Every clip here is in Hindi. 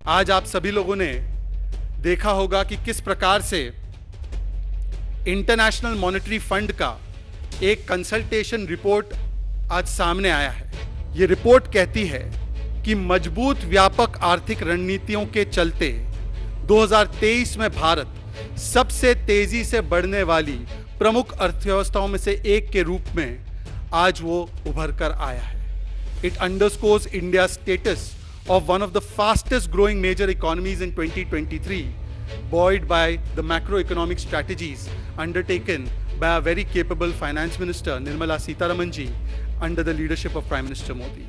आज आप सभी लोगों ने देखा होगा कि किस प्रकार से इंटरनेशनल मॉनेटरी फंड का एक कंसल्टेशन रिपोर्ट आज सामने आया है। ये रिपोर्ट कहती है कि मजबूत व्यापक आर्थिक रणनीतियों के चलते 2023 में भारत सबसे तेजी से बढ़ने वाली प्रमुख अर्थव्यवस्थाओं में से एक के रूप में आज वो उभर कर आया है। It underscores India status of one of the fastest growing major economies in 2023, buoyed by the macroeconomic strategies undertaken by a very capable finance minister Nirmala Sitharaman ji under the leadership of Prime Minister Modi.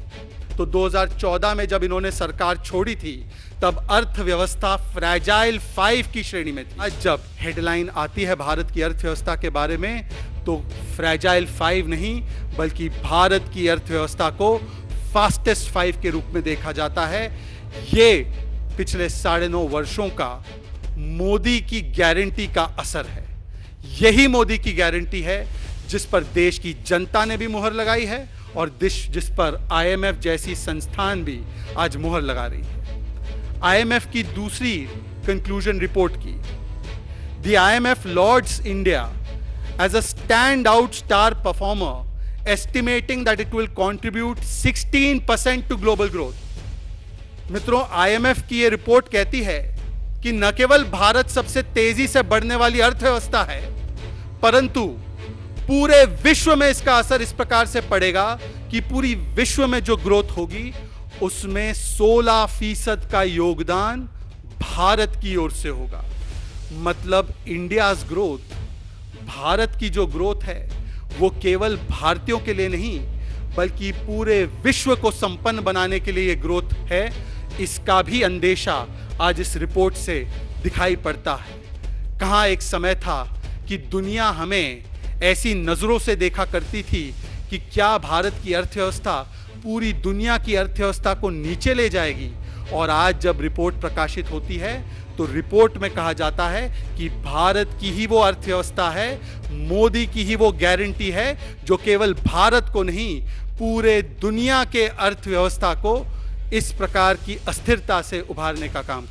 तो 2014 में जब इन्होंने सरकार छोड़ी थी तब अर्थव्यवस्था फ्रैजाइल 5 की श्रेणी में थी। आज जब हेडलाइन आती है भारत की अर्थव्यवस्था के बारे में तो फ्रैजाइल 5 नहीं बल्कि भारत की अर्थव्यवस्था को फास्टेस्ट 5 के रूप में देखा जाता है। ये पिछले 9.5 वर्षों का मोदी की गारंटी का असर है। यही मोदी की गारंटी है जिस पर देश की जनता ने भी मुहर लगाई है और जिस पर IMF जैसी संस्थान भी आज मुहर लगा रही है। IMF की दूसरी कंक्लूजन रिपोर्ट की The IMF lauds India as a standout star performer, estimating that it will contribute 16% to global growth. मित्रों, IMF की ये रिपोर्ट कहती है कि न केवल भारत सबसे तेजी से बढ़ने वाली अर्थव्यवस्था है परंतु पूरे विश्व में इसका असर इस प्रकार से पड़ेगा कि पूरी विश्व में जो ग्रोथ होगी उसमें 16% का योगदान भारत की ओर से होगा। मतलब इंडियाज ग्रोथ, भारत की जो ग्रोथ है वो केवल भारतीयों के लिए नहीं बल्कि पूरे विश्व को संपन्न बनाने के लिए ये ग्रोथ है। इसका भी अंदेशा आज इस रिपोर्ट से दिखाई पड़ता है। कहाँ एक समय था कि दुनिया हमें ऐसी नजरों से देखा करती थी कि क्या भारत की अर्थव्यवस्था पूरी दुनिया की अर्थव्यवस्था को नीचे ले जाएगी, और आज जब रिपोर्ट प्रकाशित होती है तो रिपोर्ट में कहा जाता है कि भारत की ही वो अर्थव्यवस्था है, मोदी की ही वो गारंटी है जो केवल भारत को नहीं पूरे दुनिया के अर्थव्यवस्था को इस प्रकार की अस्थिरता से उभारने का काम